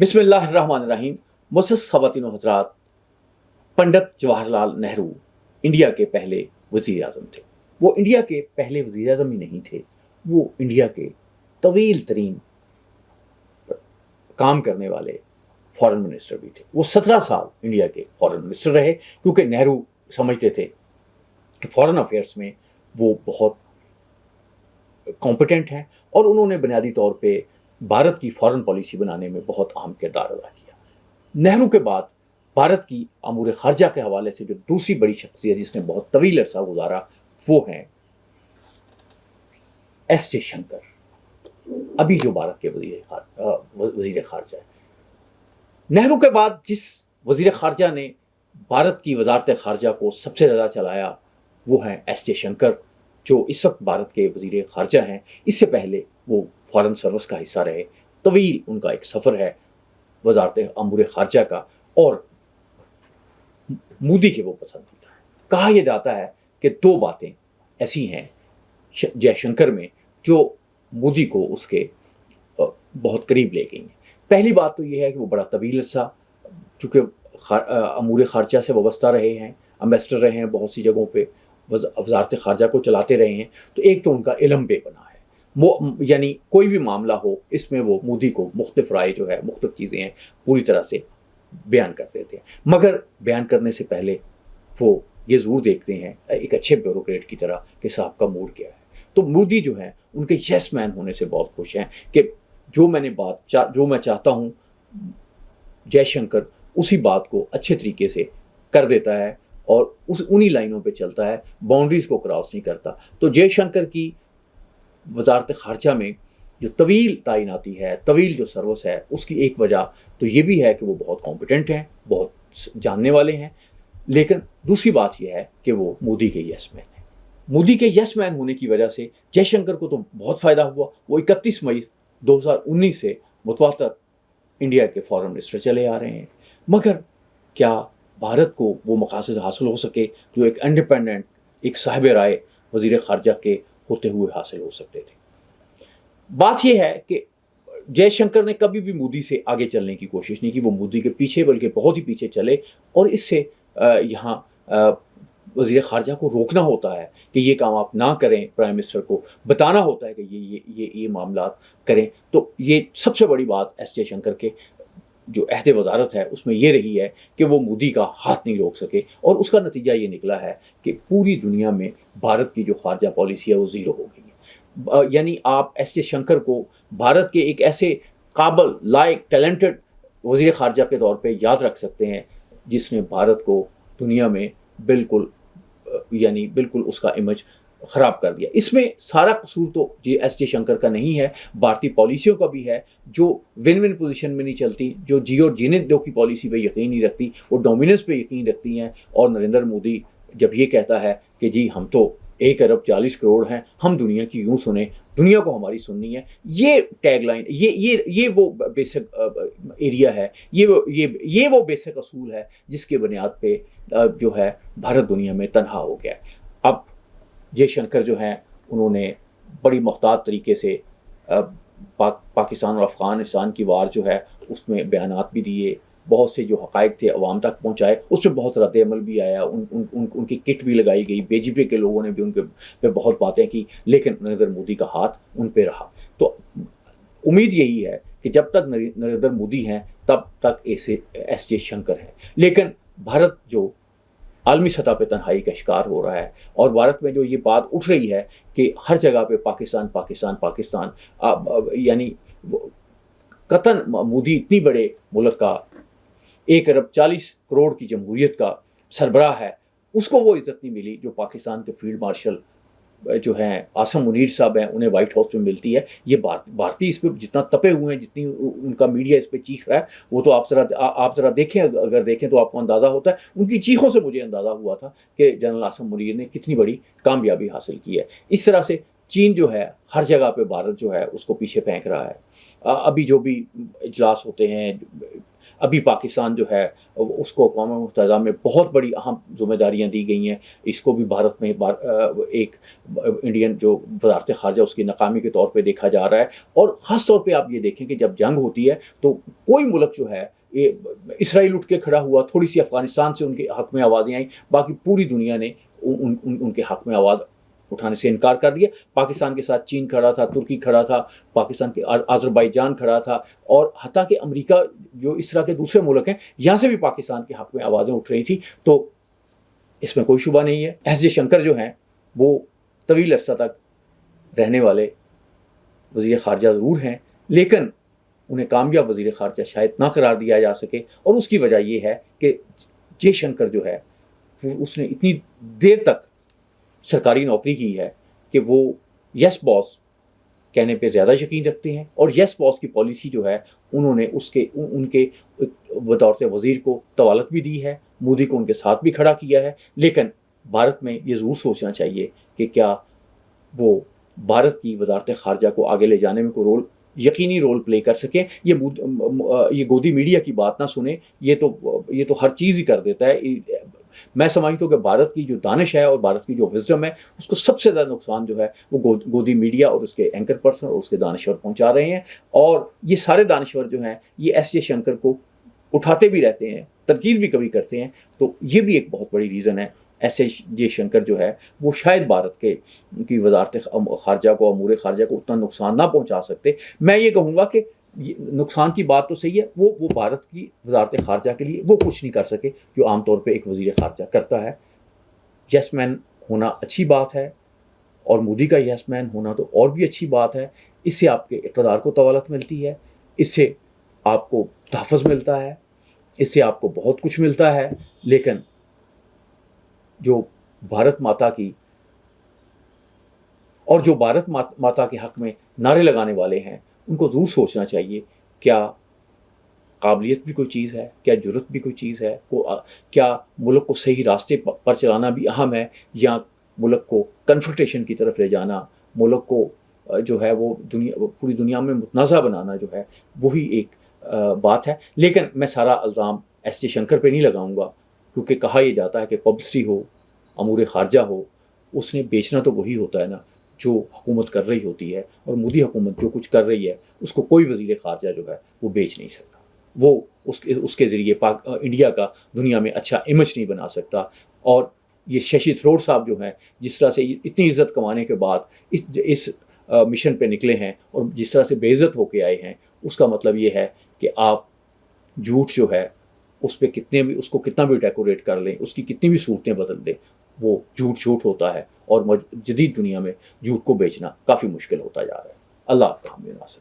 बिस्मिल्लाहिर्रहमानिर्रहीम। मुअज़्ज़ज़ ख़वातीन व हज़रात, पंडित जवाहरलाल नेहरू इंडिया के पहले वज़ीर आज़म थे। वो इंडिया के पहले वज़ीर आज़म ही नहीं थे, वो इंडिया के तवील तरीन काम करने वाले फॉरेन मिनिस्टर भी थे। वो 17 साल इंडिया के फॉरेन मिनिस्टर रहे, क्योंकि नेहरू समझते थे कि फॉरेन अफेयर्स में वो बहुत कॉम्पिटेंट हैं और उन्होंने बुनियादी तौर पे भारत की फॉरेन पॉलिसी बनाने में बहुत अहम किरदार अदा किया। नेहरू के बाद भारत की अमूर ख़ारजा के हवाले से जो दूसरी बड़ी शख्सियत जिसने बहुत तवील अरसा गुजारा, वो हैं एस जयशंकर, अभी जो भारत के वज़ीर ख़ारजा है। नेहरू के बाद जिस वज़ीर ख़ारजा ने भारत की वजारत ख़ारजा को सबसे ज़्यादा चलाया, वो हैं एस जयशंकर, जो इस वक्त भारत के वज़ीर ख़ारजा हैं। इससे पहले वो फॉरेन सर्विस का हिस्सा रहे। तवील उनका एक सफ़र है वजारत अमूर ख़ारजा का, और मोदी के वो पसंदीदा है। कहा यह जाता है कि दो बातें ऐसी हैं जयशंकर में जो मोदी को उसके बहुत करीब ले गई हैं। पहली बात तो ये है कि वो बड़ा तवील अरसा चूँकि अमूर ख़ारजा से वाबस्ता रहे हैं, एम्बेसडर रहे हैं, बहुत सी जगहों पे वजारत ख़ारजा को चलाते रहे हैं। तो एक तो उनका इल्म बेपनाह है, वो यानी कोई भी मामला हो इसमें वो मोदी को मुख्तलिफ राय जो है, मुख्तलिफ चीज़ें हैं, पूरी तरह से बयान कर देते हैं। मगर बयान करने से पहले वो ये ज़रूर देखते हैं एक अच्छे ब्यूरोक्रेट की तरह कि साहब का मूड क्या है। तो मोदी जो है उनके यस मैन होने से बहुत खुश हैं कि जो मैं चाहता हूँ, जयशंकर उसी बात को अच्छे तरीके से कर देता है और उन्हीं लाइनों पे चलता है, बाउंड्रीज़ को क्रॉस नहीं करता। तो जयशंकर की वजारत ख़ारजा में जो तवील तैनाती है, तवील जो सर्विस है, उसकी एक वजह तो ये भी है कि वो बहुत कॉम्पिटेंट हैं, बहुत जानने वाले हैं। लेकिन दूसरी बात यह है कि वो मोदी के यस मैन हैं। मोदी के यस मैन होने की वजह से जयशंकर को तो बहुत फ़ायदा हुआ। वो 31 मई 2019 से मुतवातर इंडिया के फॉरेन मिनिस्टर चले आ रहे हैं। मगर क्या भारत को वो मकासद हासिल हो सके जो एक इंडिपेंडेंट, एक साहिब राय वज़ीर ख़ारजा के होते हुए हासिल हो सकते थे? बात यह है कि जयशंकर ने कभी भी मोदी से आगे चलने की कोशिश नहीं की। वो मोदी के पीछे, बल्कि बहुत ही पीछे चले, और इससे यहाँ वज़ीर ख़ारजा को रोकना होता है कि ये काम आप ना करें, प्राइम मिनिस्टर को बताना होता है कि ये मामला करें। तो ये सबसे बड़ी बात एस जयशंकर के जो अहद वजारत है उसमें ये रही है कि वो मोदी का हाथ नहीं रोक सके, और उसका नतीजा ये निकला है कि पूरी दुनिया में भारत की जो ख़ारजा पॉलिसी है वो ज़ीरो हो गई है। यानी आप एस जयशंकर को भारत के एक ऐसे काबल, लायक, टैलेंटेड वज़ीर ख़ारजा के तौर पे याद रख सकते हैं जिसने भारत को दुनिया में बिल्कुल उसका इमेज ख़राब कर दिया। इसमें सारा कसूर तो एस जयशंकर का नहीं है, भारतीय पॉलिसियों का भी है, जो विन विन पोजीशन में नहीं चलती, जो जी और जीने दो की पॉलिसी पे यकीन नहीं रखती, वो डोमिनेंस पे यकीन रखती हैं। और नरेंद्र मोदी जब ये कहता है कि जी हम तो 1 अरब 40 करोड़ हैं, हम दुनिया की यूँ सुने, दुनिया को हमारी सुननी है, ये टैगलाइन, ये वो बेसिक एरिया है, ये वो बेसिक असूल है जिसके बुनियाद पे जो है भारत दुनिया में तनहा हो गया है। अब जयशंकर जो हैं उन्होंने बड़ी मुहतात तरीके से पाकिस्तान और अफ़गानिस्तान की वार जो है उसमें बयानात भी दिए, बहुत से जो हक़ाइक़ थे अवाम तक पहुँचाए, उस पर बहुत रद्द अमल भी आया, उनकी किट भी लगाई गई, बीजेपी के लोगों ने भी उनके पे बहुत बातें की, लेकिन नरेंद्र मोदी का हाथ उन पे रहा। तो उम्मीद यही है कि जब तक नरेंद्र मोदी हैं तब तक एस जयशंकर हैं। लेकिन भारत जो आलमी सतह पे तन्हाई का शिकार हो रहा है, और भारत में जो ये बात उठ रही है कि हर जगह पे पाकिस्तान पाकिस्तान पाकिस्तान, यानी कतन मोदी इतनी बड़े मुल्क का 1 अरब 40 करोड़ की जमहूरियत का सरबराह है, उसको वो इज़्ज़त नहीं मिली जो पाकिस्तान के फील्ड मार्शल जो हैं आसम मुनीर साहब हैं, उन्हें वाइट हाउस में मिलती है। ये भारतीय इस पर जितना तपे हुए हैं, जितनी उनका मीडिया इस पर चीख रहा है, वो तो आप ज़रा देखें, अगर देखें तो आपको अंदाज़ा होता है। उनकी चीखों से मुझे अंदाज़ा हुआ था कि जनरल आसम मुनीर ने कितनी बड़ी कामयाबी हासिल की है। इस तरह से चीन जो है हर जगह पर भारत जो है उसको पीछे फेंक रहा है। अभी जो भी इजलास होते हैं, ابھی پاکستان جو ہے اس کو اقوام متحدہ میں بہت بڑی اہم ذمہ داریاں دی گئی ہیں. اس کو بھی بھارت میں ایک انڈین جو وزارت خارجہ اس کی ناکامی کے طور پہ دیکھا جا رہا ہے. اور خاص طور پہ آپ یہ دیکھیں کہ جب جنگ ہوتی ہے تو کوئی ملک جو ہے اسرائیل اٹھ کے کھڑا ہوا, تھوڑی سی افغانستان سے ان کے حق میں آوازیں آئیں, باقی پوری دنیا نے ان کے حق میں آواز اٹھانے سے انکار کر دیا. پاکستان کے ساتھ چین کھڑا تھا, ترکی کھڑا تھا, پاکستان کے آذربائیجان کھڑا تھا, اور حتیٰ کہ امریکہ جو اس طرح کے دوسرے ملک ہیں یہاں سے بھی پاکستان کے حق میں آوازیں اٹھ رہی تھیں. تو اس میں کوئی شبہ نہیں ہے ایس جے شنکر جو ہیں وہ طویل عرصہ تک رہنے والے وزیر خارجہ ضرور ہیں, لیکن انہیں کامیاب وزیر خارجہ شاید نہ قرار دیا جا سکے. اور اس کی وجہ یہ ہے کہ جے شنکر جو ہے اس نے اتنی دیر تک سرکاری نوکری کی ہے کہ وہ یس باس کہنے پہ زیادہ یقین رکھتے ہیں, اور یس باس کی پالیسی جو ہے انہوں نے ان کے بطور وزیر کو طوالت بھی دی ہے, مودی کو ان کے ساتھ بھی کھڑا کیا ہے. لیکن بھارت میں یہ ضرور سوچنا چاہیے کہ کیا وہ بھارت کی وزارت خارجہ کو آگے لے جانے میں کوئی یقینی رول پلے کر سکیں. یہ گودی میڈیا کی بات نہ سنیں, یہ تو ہر چیز ہی کر دیتا ہے. میں سمجھتا ہوں کہ بھارت کی جو دانش ہے اور بھارت کی جو وزڈم ہے اس کو سب سے زیادہ نقصان جو ہے وہ گودی میڈیا اور اس کے اینکر پرسن اور اس کے دانشور پہنچا رہے ہیں. اور یہ سارے دانشور جو ہیں یہ ایس جے شنکر کو اٹھاتے بھی رہتے ہیں, تنقید بھی کبھی کرتے ہیں. تو یہ بھی ایک بہت بڑی ریزن ہے. ایس جے شنکر جو ہے وہ شاید بھارت کی وزارت خارجہ کو, امور خارجہ کو اتنا نقصان نہ پہنچا سکتے. میں یہ کہوں گا کہ نقصان کی بات تو صحیح ہے, وہ بھارت کی وزارت خارجہ کے لیے وہ کچھ نہیں کر سکے جو عام طور پہ ایک وزیر خارجہ کرتا ہے. یس مین ہونا اچھی بات ہے, اور مودی کا یس مین ہونا تو اور بھی اچھی بات ہے. اس سے آپ کے اقتدار کو طوالت ملتی ہے, اس سے آپ کو تحفظ ملتا ہے, اس سے آپ کو بہت کچھ ملتا ہے. لیکن جو بھارت ماتا کی اور جو بھارت ماتا کے حق میں نعرے لگانے والے ہیں ان کو ضرور سوچنا چاہیے کیا قابلیت بھی کوئی چیز ہے, کیا جرت بھی کوئی چیز ہے, کیا ملک کو صحیح راستے پر چلانا بھی اہم ہے, یا ملک کو کنفرنٹیشن کی طرف لے جانا, ملک کو جو ہے وہ پوری دنیا میں متنازع بنانا جو ہے وہی ایک بات ہے. لیکن میں سارا الزام ایس جے شنکر پہ نہیں لگاؤں گا, کیونکہ کہا یہ جاتا ہے کہ پبلسٹی ہو, امور خارجہ ہو, اس نے بیچنا تو وہی ہوتا ہے نا جو حکومت کر رہی ہوتی ہے. اور مودی حکومت جو کچھ کر رہی ہے اس کو کوئی وزیر خارجہ جو ہے وہ بیچ نہیں سکتا, وہ اس کے ذریعے انڈیا کا دنیا میں اچھا امیج نہیں بنا سکتا. اور یہ ششی تھرور صاحب جو ہیں جس طرح سے اتنی عزت کمانے کے بعد اس مشن پہ نکلے ہیں اور جس طرح سے بے عزت ہو کے آئے ہیں, اس کا مطلب یہ ہے کہ آپ جھوٹ جو ہے اس پہ اس کو کتنا بھی ڈیکوریٹ کر لیں, اس کی کتنی بھی صورتیں بدل دیں, وہ جھوٹ ہوتا ہے. اور جدید دنیا میں جھوٹ کو بیچنا کافی مشکل ہوتا جا رہا ہے. اللہ آپ کا حامی ناصر.